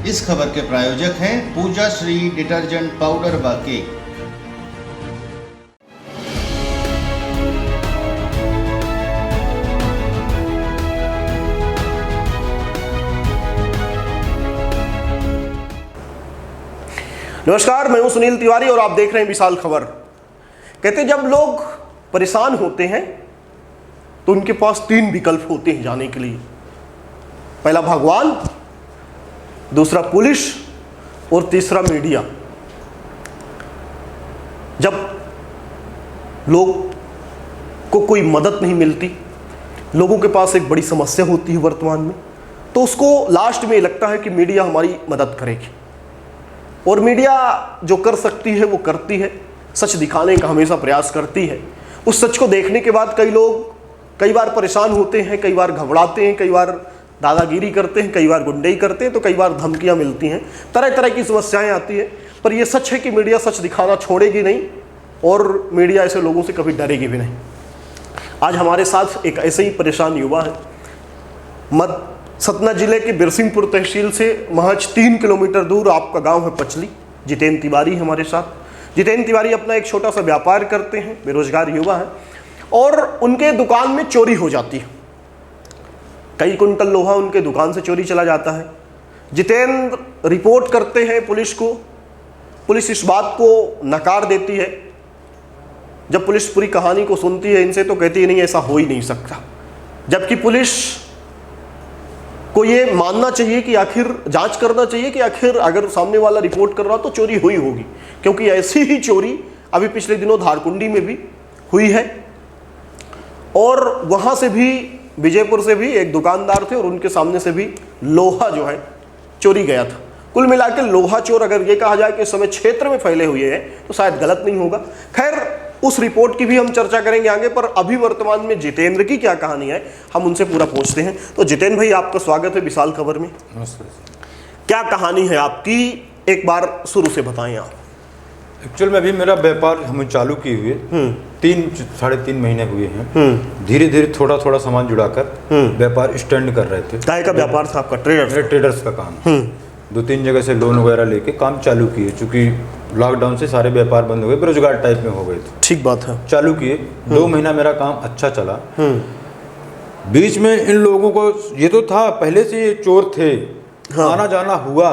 इस खबर के प्रायोजक हैं पूजा श्री डिटर्जेंट पाउडर व केक। नमस्कार, मैं हूं सुनील तिवारी और आप देख रहे हैं विशाल खबर। कहते हैं जब लोग परेशान होते हैं तो उनके पास तीन विकल्प होते हैं जाने के लिए। पहला भगवान, दूसरा पुलिस और तीसरा मीडिया। जब लोग को कोई मदद नहीं मिलती, लोगों के पास एक बड़ी समस्या होती है वर्तमान में, तो उसको लास्ट में लगता है कि मीडिया हमारी मदद करेगी। और मीडिया जो कर सकती है वो करती है, सच दिखाने का हमेशा प्रयास करती है। उस सच को देखने के बाद कई लोग कई बार परेशान होते हैं, कई बार घबराते हैं, कई बार दादागिरी करते हैं, कई बार गुंडई करते हैं, तो कई बार धमकियां मिलती हैं, तरह तरह की समस्याएं आती हैं। पर ये सच है कि मीडिया सच दिखाना छोड़ेगी नहीं और मीडिया ऐसे लोगों से कभी डरेगी भी नहीं। आज हमारे साथ एक ऐसे ही परेशान युवा है। सतना जिले के बिरसिंहपुर तहसील से महज 3 किलोमीटर दूर आपका गांव है पचली। जितेंद्र तिवारी हमारे साथ। जितेंद्र तिवारी अपना एक छोटा सा व्यापार करते हैं, बेरोजगार युवा है, और उनके दुकान में चोरी हो जाती है। कई कुंटल लोहा उनके दुकान से चोरी चला जाता है। जितेंद्र रिपोर्ट करते हैं पुलिस को। पुलिस इस बात को नकार देती है। जब पुलिस पूरी कहानी को सुनती है इनसे तो कहती है नहीं, ऐसा हो ही नहीं सकता। जबकि पुलिस को ये मानना चाहिए कि आखिर जांच करना चाहिए कि आखिर अगर सामने वाला रिपोर्ट कर रहा तो चोरी हुई होगी, क्योंकि ऐसी ही चोरी अभी पिछले दिनों धारकुंडी में भी हुई है। और वहां से भी, विजयपुर से भी एक दुकानदार थे और उनके सामने से भी लोहा जो है चोरी गया था। कुल मिलाकर लोहा चोर अगर ये कहा जाए कि इस समय क्षेत्र में फैले हुए हैं तो शायद गलत नहीं होगा। खैर, उस रिपोर्ट की भी हम चर्चा करेंगे आगे, पर अभी वर्तमान में जितेंद्र की क्या कहानी है हम उनसे पूरा पूछते हैं। तो जितेंद्र भाई, आपका स्वागत है विशाल खबर में। नमस्ते। क्या कहानी है आपकी, एक बार शुरू से बताएं आप। एक्चुअल में अभी मेरा व्यापार हम चालू किए हुए 3-3.5 महीने हुए हैं। धीरे धीरे थोड़ा थोड़ा सामान जुड़ाकर व्यापार स्टैंड कर रहे थे। काय का व्यापार था आपका? ट्रेडर्स का काम। 2-3 जगह से लोन वगैरह लेके काम चालू किए, चूंकि लॉकडाउन से सारे व्यापार बंद हो गए, बेरोजगार टाइप में हो गए थे। ठीक बात है। चालू किए, 2 महीना मेरा काम अच्छा चला। बीच में इन लोगों को ये तो था पहले से ये चोर थे, आना जाना हुआ,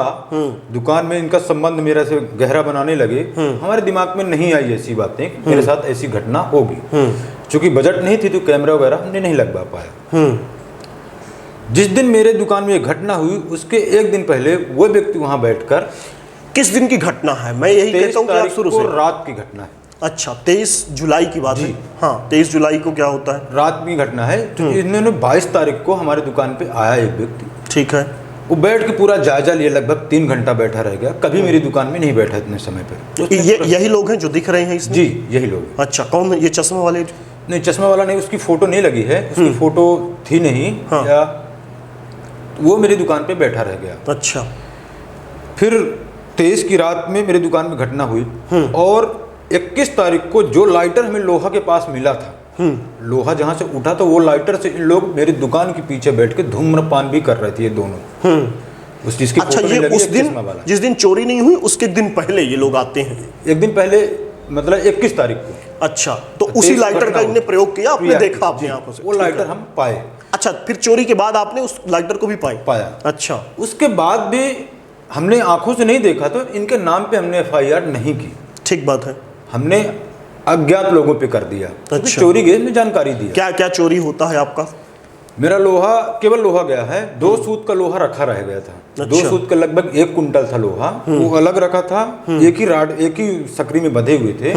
दुकान में इनका संबंध मेरे से गहरा बनाने लगे। हमारे दिमाग में नहीं आई ऐसी बातें, मेरे साथ ऐसी घटना होगी। चूंकि बजट नहीं थी तो कैमरा वगैरह हमने नहीं लगवा पाया। जिस दिन मेरे दुकान में ये घटना हुई उसके एक दिन पहले वो व्यक्ति वहां बैठकर, किस दिन की घटना है? मैं यही कहता हूँ कि आप शुरू से। रात की घटना है। अच्छा, 23 जुलाई की बात है। हाँ, 23 जुलाई को क्या होता है? रात की घटना है। तो इन्होंने 22 तारीख को हमारे दुकान पे आया एक व्यक्ति। ठीक है। वो बैठ के पूरा जायजा लिया, लगभग 3 घंटा बैठा रह गया। कभी मेरी दुकान में नहीं बैठा इतने समय पर। यही लोग हैं जो दिख रहे हैं इसमें? जी, यही लोग। अच्छा, कौन है ये चश्मा वाले? नहीं, चश्मा वाला नहीं, उसकी फोटो नहीं लगी है, उसकी फोटो थी नहीं। हाँ। या वो मेरी दुकान पे बैठा रह गया। अच्छा। फिर 23 की रात में मेरी दुकान में घटना हुई और 21 तारीख को जो लाइटर हमें लोहा के पास मिला था, लोहा जहां से उठा तो वो लाइटर से इन लोग मेरी दुकान के पीछे बैठ के धूम्रपान भी कर रहे थे ये दोनों। उस चीज की अच्छा, फोटो ये लगी, उस दिन जिस दिन चोरी नहीं हुई उसके दिन पहले ये लोग आते हैं? एक दिन पहले, मतलब 21 तारीख को। अच्छा, तो उसी लाइटर का इन्हें प्रयोग किया, आपने देखा अपनी आंखों से? वो लाइटर हम पाए। अच्छा, फिर चोरी के बाद आपने उस लाइटर को भी पाया? अच्छा। उसके बाद भी हमने आंखों से नहीं देखा तो इनके नाम पे हमने FIR नहीं की। ठीक बात है। हमने अज्ञात लोगों पे कर दिया। अच्छा। चोरी गए में जानकारी दी। क्या क्या चोरी होता है आपका? मेरा लोहा, केवल लोहा गया है, 2 सूत का लोहा रखा रह गया था। अच्छा। 2 सूत का लगभग 1 कुंटल था लोहा, वो अलग रखा था। एक ही राड, एक ही सकरी में बंधे हुए थे,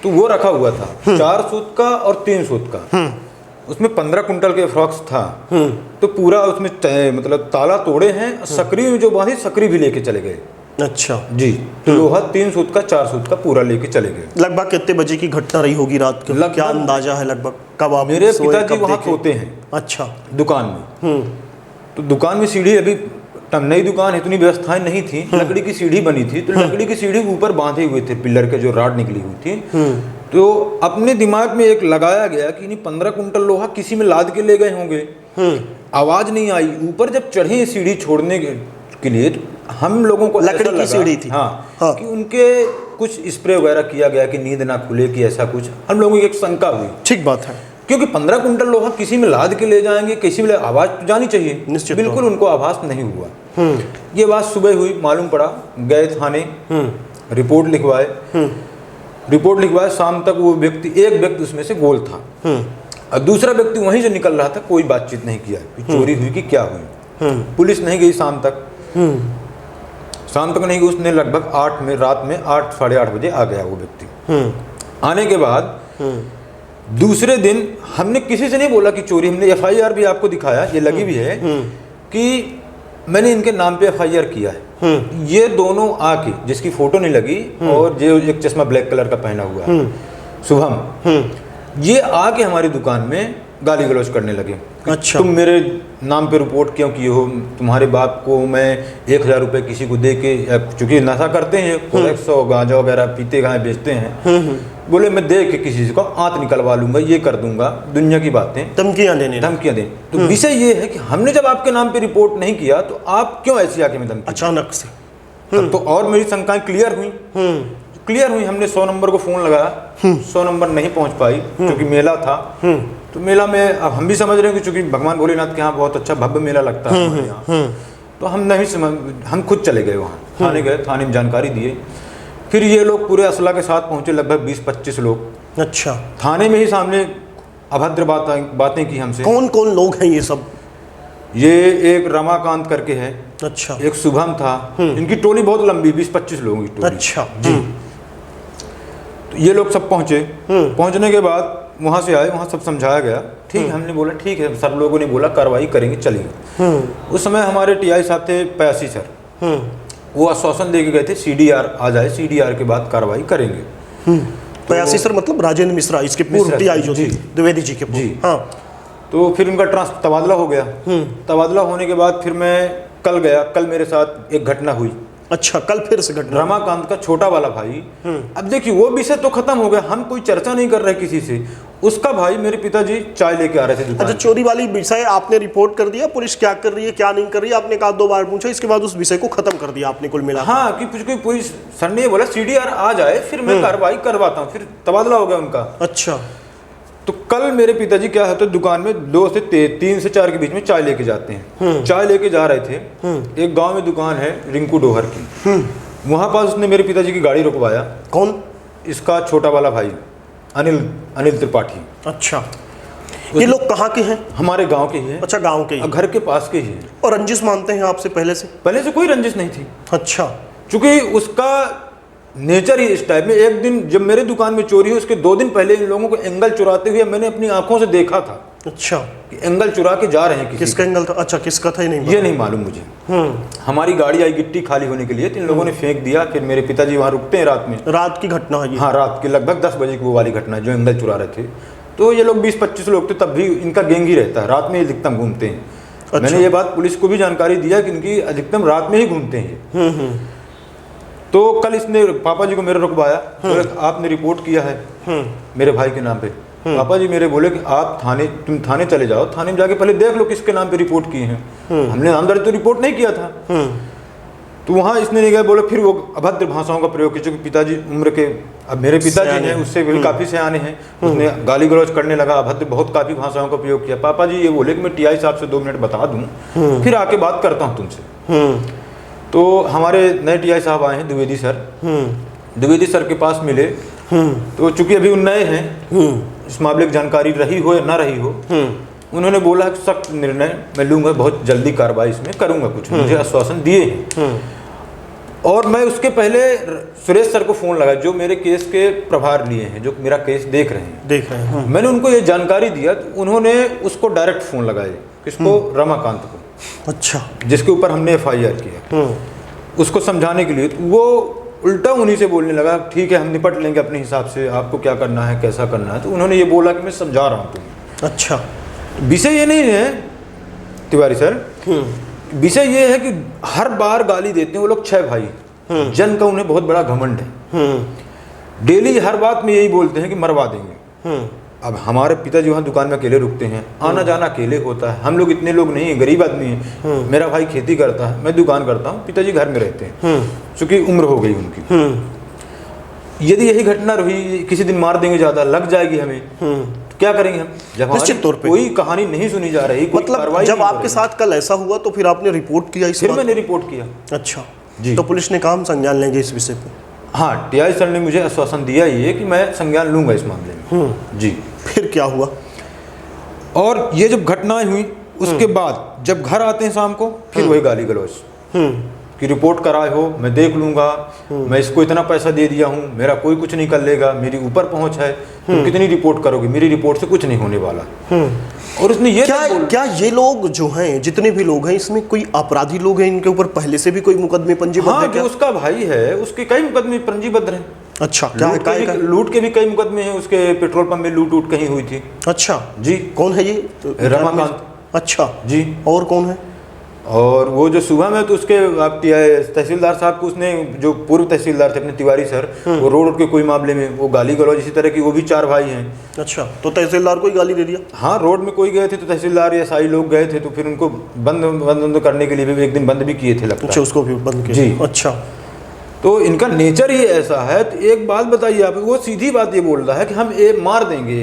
तो वो रखा हुआ था। 4 सूत का और 3 सूत का, उसमें 15 कुंटल के अप्रॉक्स था। तो पूरा उसमें मतलब ताला तोड़े हैं, सकरी में जो बांधी सकरी भी लेके चले गए। अच्छा जी। तो लोहा 3 सूत का 4 सूत का पूरा लेके चले गए। लगभग कितने बजे की घटना रही होगी रात को? क्या अंदाजा है लगभग? कब आप? मेरे पिताजी वहाँ सोते हैं। अच्छा। दुकान में। तो दुकान में सीढ़ी, अभी नई दुकान, इतनी व्यवस्थाएं नहीं थी, लकड़ी की सीढ़ी बनी थी, तो लकड़ी की सीढ़ी ऊपर बांधे हुए थे पिलर के, जो राड निकली हुई थी। तो अपने दिमाग में एक लगाया गया कि नहीं 15 कुंटल लोहा किसी में लाद के ले गए होंगे। आवाज नहीं आई। ऊपर जब चढ़े सीढ़ी छोड़ने के लिए, हम लोगों को लकड़ी ऐसा की लगा, सीढ़ी थी। हाँ, हाँ। कि उनके कुछ स्प्रे वगैरह किया गया कि नींद ना खुले, कि ऐसा कुछ हम लोगों की एक शंका हुई। ठीक बात है। क्योंकि 15 कुंटल लोहा किसी में लाद के ले जाएंगे, किसी में आवाज तो जानी चाहिए, निश्चित बिल्कुल उनको आभास नहीं हुआ। ये बात सुबह हुई, मालूम पड़ा, गए थाने, रिपोर्ट लिखवाए। शाम तक वो व्यक्ति, एक व्यक्ति उसमें से गोल था और दूसरा व्यक्ति वहीं से निकल रहा था। कोई बातचीत नहीं किया कि चोरी हुई कि क्या हुई। पुलिस नहीं गई शाम तक नहीं गई। उसने लगभग 8 में, रात में 8 साढ़े 8 बजे आ गया वो व्यक्ति। आने के बाद दूसरे दिन हमने किसी से नहीं बोला कि चोरी, हमने FIR भी आपको दिखाया, ये लगी भी है कि मैंने इनके नाम पे FIR किया है। ये दोनों आके, जिसकी फोटो नहीं लगी और जो एक चश्मा ब्लैक कलर का पहना हुआ है, शुभम, ये आके हमारी दुकान में गाली गलौज करने लगे। अच्छा। तुम मेरे नाम पे रिपोर्ट क्यों किए हो? तुम्हारे बाप को मैं 1000 रुपये किसी को दे के, चूंकि नशा करते हैं, कोलेक्स और गांजा वगैरह पीते गाय बेचते हैं, बोले मैं दे के किसी को आंत निकलवा लूंगा, ये कर दूंगा, दुनिया की बातें, धमकियां दें। तो विषय ये है कि हमने जब आपके नाम पे रिपोर्ट नहीं किया तो आप क्यों ऐसी आके में धमकी? अचानक से तो और मेरी शंकाएं क्लियर हुई। हमने 100 नंबर को फोन लगाया, 100 नंबर नहीं पहुंच पाई क्योंकि मेला था। तो मेला में अब हम भी समझ रहे हैं कि चूंकि भगवान भोलेनाथ के यहाँ बहुत अच्छा भव्य मेला लगता है हमारे यहाँ, तो हम नहीं समझ, हम खुद चले गए वहाँ, थाने गए, थाने में जानकारी दिए। फिर ये लोग पूरे असला के साथ पहुंचे, लगभग 20-25 लोग। अच्छा। थाने में ही सामने अभद्र बातें की हमसे। कौन कौन लोग हैं ये सब? ये एक रमाकांत करके है, अच्छा, एक शुभम था। इनकी टोली बहुत लंबी, 20-25 लोगों की टोली। अच्छा जी। तो ये लोग सब पहुंचे। पहुंचने के बाद वहां से आए, वहां सब समझाया गया। ठीक है, हमने बोला ठीक है, सब लोगों ने बोला कार्रवाई करेंगे, चलेंगे। उस समय हमारे TI साहब थे, पयासी सर, वो आश्वासन दे के गए थे CDR आ जाए, CDR के बाद कार्रवाई करेंगे। पयासी सर मतलब राजेंद्र मिश्रा, इसके पूर्व TI जो थे, द्विवेदी जी के पूर्व। जी। हाँ। तो फिर उनका तबादला हो गया। तबादला होने के बाद फिर मैं कल गया। कल मेरे साथ एक घटना हुई। अच्छा, कल फिर से घटना? रमाकांत का छोटा वाला भाई, अब देखिए वो विषय तो खत्म हो गया, हम कोई चर्चा नहीं कर रहे किसी से। उसका भाई, मेरे पिताजी चाय लेके आ रहे थे दुकान। अच्छा, चोरी वाली विषय आपने रिपोर्ट कर दिया, पुलिस क्या कर रही है क्या नहीं कर रही है आपने कहा 2 बार पूछा, इसके बाद उस विषय को खत्म कर दिया आपने कुल मिला? हाँ, कि कुछ कोई पुलिस सर ने बोला CDR आ जाए, फिर मैं कार्रवाई करवाता हूँ। फिर तबादला हो गया उनका। अच्छा। तो कल मेरे पिताजी क्या होता है, दुकान में 3 से 4 के बीच में चाय लेके जाते हैं। चाय लेके जा रहे थे, एक गांव में दुकान है रिंकू डोहर की, वहां पास उसने मेरे पिताजी की गाड़ी रुकवाया। कौन? इसका छोटा वाला भाई अनिल त्रिपाठी। अच्छा, ये लोग कहाँ के हैं? हमारे गांव के ही है। अच्छा, गांव के ही, घर के पास के ही है। और रंजिश मानते हैं आपसे पहले से? कोई रंजिश नहीं थी। अच्छा। चूंकि उसका नेचर ही इस टाइप में, एक दिन जब मेरे दुकान में चोरी हुई, उसके 2 दिन पहले इन लोगों को एंगल चुराते हुए मैंने अपनी आंखों से देखा था। अच्छा, कि एंगल चुरा के जा रहे हैं। किसका एंगल था? अच्छा, किसका था ये नहीं मालूम मुझे। हमारी गाड़ी आई गिट्टी खाली होने के लिए, तो इन लोगों ने फेंक दिया। फिर मेरे पिताजी वहाँ रुकते हैं रात में। रात की घटना है ये? हाँ, रात के लगभग 10 बजे की वो वाली घटना, जो एंगल चुरा रहे थे। तो ये लोग 20-25 लोग थे, तब भी इनका गैंग ही रहता है, रात में अधिकतम घूमते हैं। अच्छा। मैंने ये बात पुलिस को भी जानकारी दिया कि इनकी अधिकतम रात में ही घूमते हैं। तो कल इसने पापा जी को मेरे रुकवाया, बोले आपने रिपोर्ट किया है मेरे भाई के नाम पे। पापा जी मेरे बोले कि आप तुम थाने चले जाओ, थाने में जाके पहले देख लो किसके नाम पे रिपोर्ट किए हैं। हमने नामदारी तो रिपोर्ट नहीं किया था। तो वहाँ इसने नहीं गया, बोले फिर वो अभद्र भाषाओं का प्रयोग किया। क्योंकि पिताजी उम्र के, अब मेरे पिताजी हैं उससे भी काफ़ी सियाने हैं, उसने गाली गलौज करने लगा, अभद्र बहुत काफ़ी भाषाओं का प्रयोग किया। पापा जी ये बोले कि मैं TI साहब से 2 मिनट बता दूँ, फिर आके बात करता हूँ तुमसे। तो हमारे नए TI साहब आए हैं, द्विवेदी सर। द्विवेदी सर के पास मिले, तो चूंकि अभी उन नए हैं, इस मामले की जानकारी रही हो या ना रही हो, उन्होंने बोला कि सख्त निर्णय मैं लूंगा, बहुत जल्दी कार्रवाई इसमें करूंगा, कुछ मुझे आश्वासन दिए हैं। और मैं उसके पहले सुरेश सर को फ़ोन लगा, जो मेरे केस के प्रभार लिए हैं, जो मेरा केस देख रहे हैं। मैंने उनको ये जानकारी दिया, तो उन्होंने उसको डायरेक्ट फ़ोन लगाए, किसको? रमाकांत को। अच्छा, जिसके ऊपर हमने FIR किया, उसको समझाने के लिए। तो वो उल्टा उन्हीं से बोलने लगा, ठीक है हम निपट लेंगे अपने हिसाब से, आपको क्या करना है कैसा करना है। तो उन्होंने ये बोला कि मैं समझा रहा हूँ तुम्हें। अच्छा, विषय ये नहीं है तिवारी सर, विषय ये है कि हर बार गाली देते हैं वो लोग 6 भाई, जन का उन्हें बहुत बड़ा घमंड है। डेली हर बात में यही बोलते हैं कि मरवा देंगे। अब हमारे पिताजी वहाँ दुकान में अकेले रुकते हैं, आना जाना अकेले होता है। हम लोग इतने लोग नहीं हैं, गरीब आदमी हैं। मेरा भाई खेती करता है, मैं दुकान करता हूँ, पिताजी घर में रहते हैं क्योंकि उम्र हो गई उनकी। यदि यही घटना रही, किसी दिन मार देंगे, ज़्यादा लग जाएगी हमें, तो क्या करेंगे हम? जब निश्चित तौर पे कोई कहानी नहीं सुनी जा रही, कोई मतलब कार्रवाई जब नहीं हो आपके रही। साथ कल ऐसा हुआ तो फिर आपने रिपोर्ट किया इस फिर बात? मैंने रिपोर्ट किया। अच्छा जी। तो पुलिस ने काम संज्ञान लेंगे इस विषय पे? हाँ, टीआई सर ने मुझे आश्वासन दिया ये कि मैं संज्ञान लूंगा इस मामले में। जी। फिर क्या हुआ? और ये जब घटनाएं हुई उसके बाद जब घर आते हैं शाम को, फिर वही गाली गलौज कि रिपोर्ट कराए हो, मैं देख लूंगा, मैं इसको इतना पैसा दे दिया हूँ, मेरा कोई कुछ नहीं कर लेगा, मेरी ऊपर पहुंच है, तुम कितनी रिपोर्ट करोगे, मेरी रिपोर्ट से कुछ नहीं होने वाला। और उसने ये क्या ये लोग जो हैं, जितने भी लोग हैं, इसमें कोई अपराधी लोग हैं, इनके ऊपर पहले से भी कोई मुकदमे पंजीबद्ध हाँ, है जो क्या? उसका भाई है उसके कई मुकदमे पंजीबद्ध हैं। अच्छा, क्या है? लूट के भी कई मुकदमे हैं, उसके पेट्रोल पंप में लूट कहीं हुई थी। अच्छा जी। कौन है ये? रमाकांत। अच्छा जी। और कौन है? और वो जो सुबह में तो उसके आप तहसीलदार साहब को, उसने जो पूर्व तहसीलदार थे अपने तिवारी सर, वो रोड के कोई मामले में वो गाली गलौज इसी तरह की, वो भी 4 भाई हैं। अच्छा, तो तहसीलदार को ही गाली दे दिया? हाँ, रोड में कोई गए थे तो तहसीलदार या साई लोग गए थे, तो फिर उनको बंद करने के लिए भी एक दिन बंद भी किए थे लगता है। अच्छा, उसको भी बंद किया? जी। अच्छा, तो इनका नेचर ही ऐसा है। तो एक बात बताइए आप, वो सीधी बात ये बोल रहा है कि हम मार देंगे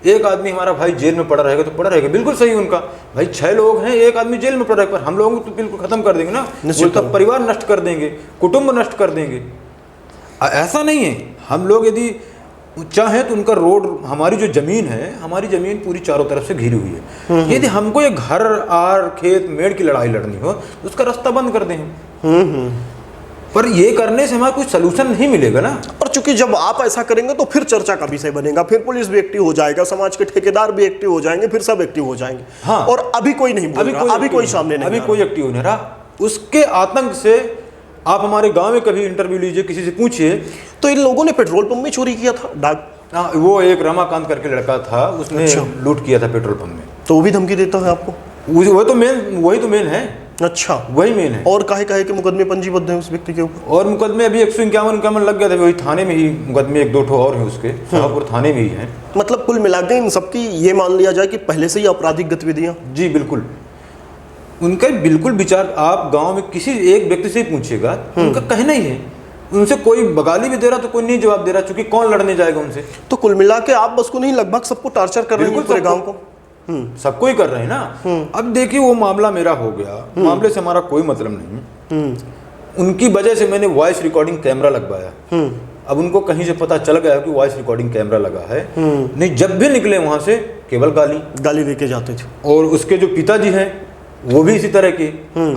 एक आदमी, हमारा भाई जेल में पड़ा रहेगा तो पड़ा रहेगा। बिल्कुल सही उनका, भाई 6 लोग हैं, एक आदमी जेल में पड़ा रहेगा, पर हम लोगों को तो बिल्कुल खत्म कर देंगे ना, उल्टा परिवार नष्ट कर देंगे, कुटुंब नष्ट कर देंगे। ऐसा नहीं है। हम लोग यदि चाहें तो उनका रोड, हमारी जो जमीन है, हमारी जमीन पूरी चारों तरफ से घिरी हुई है, यदि हमको ये घर आर खेत मेड़ की लड़ाई लड़नी हो तो उसका रास्ता बंद कर दें हम। पर ये करने से हमारा कोई सलूशन नहीं मिलेगा ना। और चूंकि जब आप ऐसा करेंगे तो फिर चर्चा का विषय बनेगा, फिर पुलिस भी एक्टिव हो जाएगा, समाज के ठेकेदार भी एक्टिव हो जाएंगे, फिर सब एक्टिव हो जाएंगे। हाँ। और अभी कोई नहीं बोल रहा, अभी कोई सामने नहीं, अभी कोई एक्टिव नहीं रहा। उसके आतंक से आप हमारे गांव में कभी इंटरव्यू लीजिए, किसी से पूछिए। तो इन लोगों ने पेट्रोल पंप में चोरी किया था, डाक? हाँ, वो एक रमाकांत करके लड़का था, उसने लूट किया था पेट्रोल पंप में। तो वो भी धमकी देता है आपको? वही तो मेन है। अच्छा, वही मेन है। और काहे के मुकदमे पंजीबद्ध हैं उस व्यक्ति के ऊपर? और मुकदमे अभी 151 लग गया था, वही थाने में ही मुकदमे 1-2 ठो और हैं उसके, शाहपुर थाने में ही हैं। मतलब कुल मिलाकर इन सबकी ये मान लिया जाए कि पहले से ही आपराधिक गतिविधियां? जी बिल्कुल। उनका बिल्कुल विचार, आप गांव में किसी एक व्यक्ति से पूछिएगा, उनका कहना ही है, उनसे कोई बगाली भी दे रहा तो कोई नहीं जवाब दे रहा, क्योंकि कौन लड़ने जाएगा उनसे। तो कुल मिला के आप बस को नहीं, लगभग सबको टार्चर कर रहे हैं पूरे गांव को? सबको ही कर रहे हैं ना। अब देखिए, वो मामला मेरा हो गया, मामले से हमारा कोई मतलब नहीं। उनकी वजह से मैंने वॉइस रिकॉर्डिंग कैमरा लगवाया। अब उनको कहीं से पता चल गया कि वॉइस रिकॉर्डिंग कैमरा लगा है, नहीं, जब भी निकले वहां से केवल गाली देके जाते थे। और उसके जो पिताजी हैं वो भी इसी तरह के,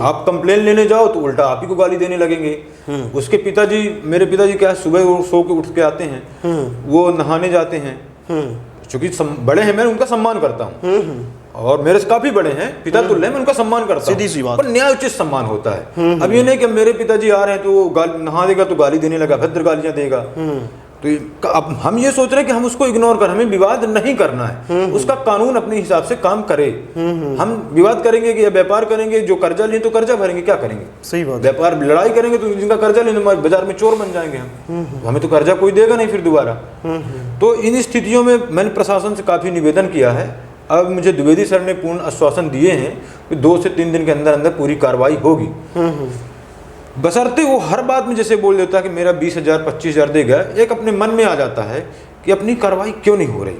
आप कंप्लेन लेने जाओ तो उल्टा आप ही को गाली देने लगेंगे। उसके पिताजी, मेरे पिताजी क्या है, सुबह वो सो के उठ के आते हैं, वो नहाने जाते हैं, क्योंकि बड़े हैं, मैं उनका सम्मान करता हूँ, और मेरे से काफी बड़े हैं, पिता तुल्य, मैं उनका सम्मान करता हूँ, सीधी सी बात। पर न्याय उचित सम्मान होता है। अब ये नहीं कि मेरे पिताजी आ रहे हैं तो नहा देगा तो गाली देने लगा, भद्र गालियां देगा। तो अब हम ये सोच रहे हैं कि हम उसको इग्नोर कर, हमें विवाद नहीं करना है, उसका कानून अपने हिसाब से काम करे। हम विवाद करेंगे कि या व्यापार करेंगे, जो कर्जा लिए तो कर्जा भरेंगे, क्या करेंगे? सही बात। व्यापार लड़ाई करेंगे तो जिनका कर्जा लेने बाजार में चोर बन जाएंगे हम, हमें तो कर्जा कोई देगा नहीं फिर दोबारा। तो इन स्थितियों में मैंने प्रशासन से काफी निवेदन किया है। अब मुझे द्विवेदी सर ने पूर्ण आश्वासन दिए हैं कि 2 से 3 दिन के अंदर अंदर पूरी कार्रवाई होगी। बशर्ते वो हर बात में जैसे बोल देता है कि मेरा 20,000 25,000 देगा, एक अपने मन में आ जाता है कि अपनी कार्रवाई क्यों नहीं हो रही।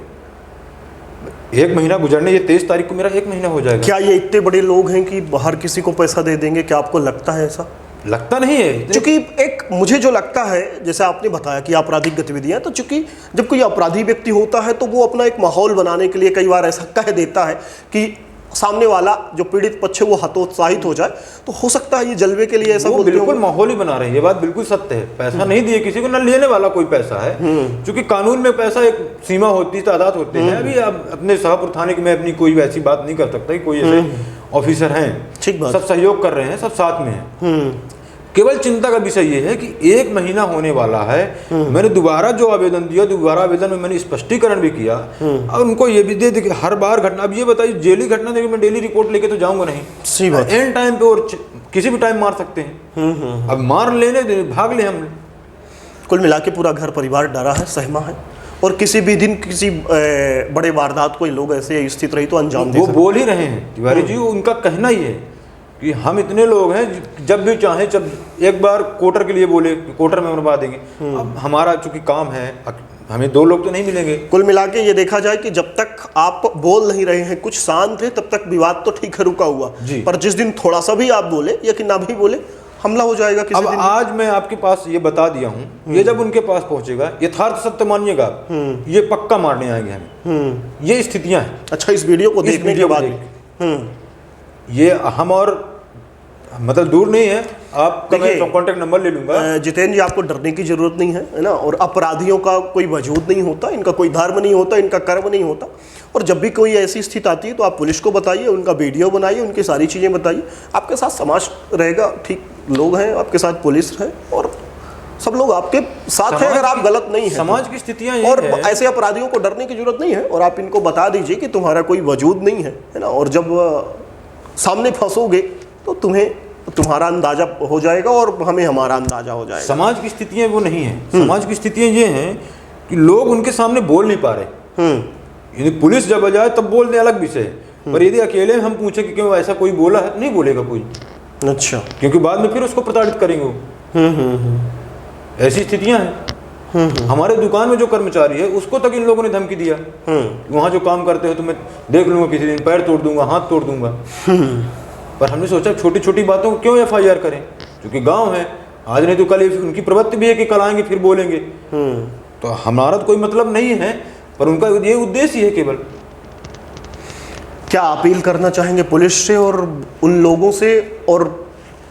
1 महीना गुजरने, ये 23 तारीख को मेरा 1 महीना हो जाएगा। क्या ये इतने बड़े लोग हैं कि हर किसी को पैसा दे देंगे? क्या आपको लगता है ऐसा? लगता नहीं है, क्योंकि एक मुझे जो लगता है, जैसे आपने बताया कि आपराधिक गतिविधियां, तो चूंकि जब कोई अपराधी व्यक्ति होता है तो वो अपना एक माहौल बनाने के लिए कई बार ऐसा कह देता है कि सामने वाला जो पीड़ित पक्ष है वो हतोत्साहित हो जाए, तो हो सकता है ये जलवे के लिए ऐसा बोलते बिल्कुल माहौल ही बना रहे हैं। ये बात बिल्कुल सत्य है। पैसा नहीं दिए किसी को, न लेने वाला कोई पैसा है, क्योंकि कानून में पैसा एक सीमा होती है, तादाद होते हैं। अभी आप अपने शाहपुर थाने की मैं अपनी कोई वैसी बात नहीं कर सकता कि कोई ऐसे ऑफिसर हैं, ठीक बात, सब सहयोग कर रहे हैं, सब साथ में हैं। केवल चिंता का विषय ये है कि 1 महीना होने वाला है। मैंने दोबारा जो आवेदन दिया, दोबारा आवेदन में मैंने स्पष्टीकरण भी किया, और उनको ये भी दे दी कि हर बार घटना, अब ये बताइए जेली घटना देखिए, मैं डेली रिपोर्ट लेके तो जाऊंगा नहीं, सही बात, एंड टाइम पे और किसी भी टाइम मार सकते हैं। अब मार लेने, भाग ले हम। कुल मिला के पूरा घर परिवार डरा है, सहमा है, और किसी भी दिन किसी बड़े वारदात को ये लोग ऐसे स्थित रही तो अंजाम दे वो सकते। बोल ही रहे हैं तिवारी जी, उनका कहना ही है कि हम इतने लोग हैं, जब भी चाहें, जब एक बार कोटर के लिए बोले कोटर में मरवा देंगे। अब हमारा चूंकि काम है, हमें 2 लोग तो नहीं मिलेंगे। कुल मिला के ये देखा जाए कि जब तक आप बोल नहीं रहे हैं, कुछ शांत है, तब तक विवाद तो ठीक है, रुका हुआ। जी। पर जिस दिन थोड़ा सा भी आप बोले या कि ना भी बोले, हमला हो जाएगा किसी अब दिन। आज मैं आपके पास ये बता दिया हूँ, ये जब उनके पास पहुंचेगा, यथार्थ सत्य मानिएगा, ये पक्का मारने आएंगे हमें। ये स्थितियां हैं। अच्छा, इस वीडियो को इस देखने के वीडियो को बाद देख- ये हम और मतलब दूर नहीं है, आपका मैं देखिए, कॉन्टेक्ट नंबर ले लूंगा। जितेंद्र जी, आपको डरने की जरूरत नहीं है ना। और अपराधियों का कोई वजूद नहीं होता, इनका कोई धर्म नहीं होता, इनका कर्म नहीं होता। और जब भी कोई ऐसी स्थिति आती है तो आप पुलिस को बताइए, उनका वीडियो बनाइए, उनकी सारी चीज़ें बताइए। आपके साथ समाज रहेगा, ठीक लोग हैं आपके साथ, पुलिस है और सब लोग आपके साथ हैं अगर आप गलत नहीं है। समाज की स्थितियां ये और है। ऐसे अपराधियों को डरने की जरूरत नहीं है। और आप इनको बता दीजिए कि तुम्हारा कोई वजूद नहीं है ना। और जब सामने फंसोगे तो तुम्हारा अंदाजा हो जाएगा और हमें हमारा अंदाजा हो जाएगा। समाज की स्थितियां वो नहीं है। समाज की स्थितियां ये हैं कि लोग उनके सामने बोल नहीं पा रहे। यदि पुलिस जब आ जाए तब बोल दे, अलग विषय है। पर यदि अकेले हम पूछे कि क्यों ऐसा कोई बोला है, नहीं बोलेगा कोई। अच्छा, क्योंकि बाद में फिर उसको प्रताड़ित करेंगे वो। ऐसी स्थितियां हैं। हमारे दुकान में जो कर्मचारी है उसको तक इन लोगों ने धमकी दिया, वहां जो काम करते हो तो मैं देख लूंगा, किसी दिन पैर तोड़ दूंगा, हाथ तोड़ दूंगा। पर हमने सोचा छोटी छोटी बातों को क्यों FIR करें, क्योंकि गांव है, आज नहीं तो कल उनकी प्रवृत्ति भी है कि कल आएंगे फिर बोलेंगे। तो हमारा तो कोई मतलब नहीं है, पर उनका ये उद्देश्य है केवल। क्या अपील करना चाहेंगे पुलिस से और उन लोगों से, और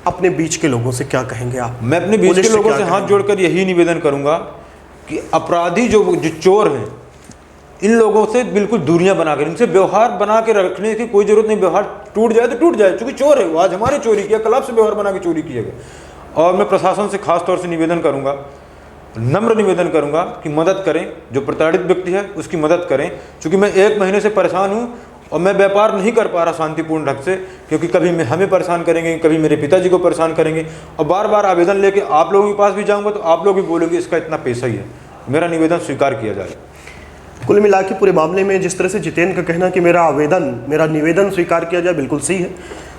अपने बीच के लोगों से क्या कहेंगे आप? मैं अपने बीच पुलिस के से लोगों क्या से हाथ कहेंगे? जोड़कर यही निवेदन करूंगा कि अपराधी जो चोर हैं, इन लोगों से बिल्कुल दूरियां बनाकर, इनसे व्यवहार बना के रखने की कोई जरूरत नहीं। व्यवहार टूट जाए तो टूट जाए, क्योंकि चोर है वो, आज हमारे चोरी किया, कल आपसे व्यवहार बना के चोरी किएगा। और मैं प्रशासन से खास तौर से निवेदन करूंगा, नम्र निवेदन करूंगा कि मदद करें, जो प्रताड़ित व्यक्ति है उसकी मदद करें। क्योंकि मैं 1 महीने से परेशान हूँ और मैं व्यापार नहीं कर पा रहा शांतिपूर्ण ढंग से, क्योंकि कभी हमें परेशान करेंगे, कभी मेरे पिताजी को परेशान करेंगे, और बार बार आवेदन लेके आप लोगों के पास भी जाऊंगा तो आप लोग भी बोलेंगे इसका इतना पैसा ही है। मेरा निवेदन स्वीकार किया जाए। कुल मिला के पूरे मामले में जिस तरह से जितेंद्र का कहना कि मेरा निवेदन स्वीकार किया जाए, बिल्कुल सही है।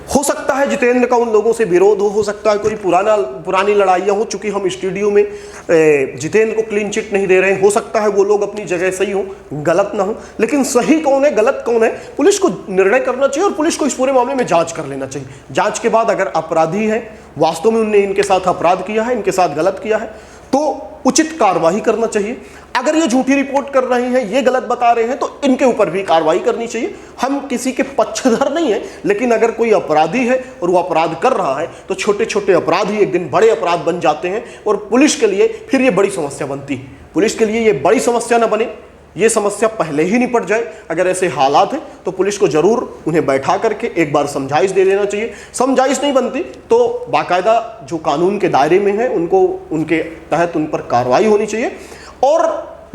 हो सकता है जितेंद्र का उन लोगों से विरोध हो सकता है कोई पुरानी लड़ाइयाँ हो, चूंकि हम स्टूडियो में जितेंद्र को क्लीन चिट नहीं दे रहे हैं। हो सकता है वो लोग अपनी जगह सही हो, गलत ना हो, लेकिन सही कौन है गलत कौन है पुलिस को निर्णय करना चाहिए और पुलिस को इस पूरे मामले में जांच कर लेना चाहिए। जांच के बाद अगर अपराधी है, वास्तव में उनने इनके साथ अपराध किया है, इनके साथ गलत किया है, तो उचित कार्रवाई करना चाहिए। अगर ये झूठी रिपोर्ट कर रहे हैं, ये गलत बता रहे हैं, तो इनके ऊपर भी कार्रवाई करनी चाहिए। हम किसी के पक्षधर नहीं है, लेकिन अगर कोई अपराधी है और वो अपराध कर रहा है तो छोटे छोटे अपराध ही एक दिन बड़े अपराध बन जाते हैं और पुलिस के लिए फिर ये बड़ी समस्या बनती है। पुलिस के लिए ये बड़ी समस्या न बने, ये समस्या पहले ही निपट जाए। अगर ऐसे हालात हैं तो पुलिस को जरूर उन्हें बैठा करके एक बार समझाइश दे देना चाहिए। समझाइश नहीं बनती तो बाकायदा जो कानून के दायरे में है उनको, उनके तहत उन पर कार्रवाई होनी चाहिए। और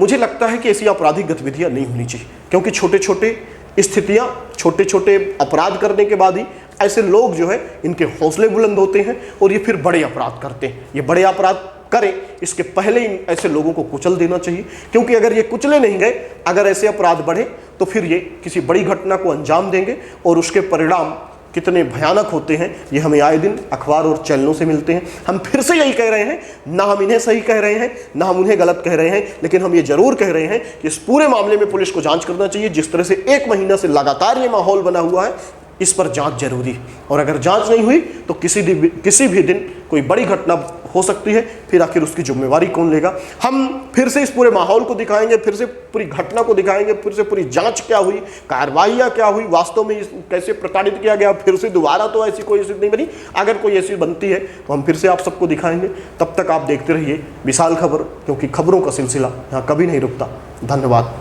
मुझे लगता है कि ऐसी आपराधिक गतिविधियां नहीं होनी चाहिए, क्योंकि छोटे छोटे स्थितियां, छोटे छोटे अपराध करने के बाद ही ऐसे लोग जो है इनके हौसले बुलंद होते हैं और ये फिर बड़े अपराध करते हैं। ये बड़े अपराध करें इसके पहले इन ऐसे लोगों को कुचल देना चाहिए, क्योंकि अगर ये कुचले नहीं गए, अगर ऐसे अपराध बढ़े तो फिर ये किसी बड़ी घटना को अंजाम देंगे और उसके परिणाम कितने भयानक होते हैं ये हमें आए दिन अखबार और चैनलों से मिलते हैं। हम फिर से यही कह रहे हैं, ना हम इन्हें सही कह रहे हैं ना हम उन्हें गलत कह रहे हैं, लेकिन हम ये जरूर कह रहे हैं कि इस पूरे मामले में पुलिस को जांच करना चाहिए। जिस तरह से 1 महीना से लगातार ये माहौल बना हुआ है, इस पर जांच जरूरी है। और अगर जांच नहीं हुई तो किसी भी दिन कोई बड़ी घटना हो सकती है, फिर आखिर उसकी जिम्मेवारी कौन लेगा। हम फिर से इस पूरे माहौल को दिखाएंगे, फिर से पूरी घटना को दिखाएंगे, फिर से पूरी जांच क्या हुई, कार्रवाइयाँ क्या हुई, वास्तव में कैसे प्रताड़ित किया गया, फिर से दोबारा तो ऐसी कोई स्थिति नहीं बनी। अगर कोई ऐसी बनती है तो हम फिर से आप सबको दिखाएंगे। तब तक आप देखते रहिए विशाल खबर, क्योंकि खबरों का सिलसिला यहाँ कभी नहीं रुकता। धन्यवाद।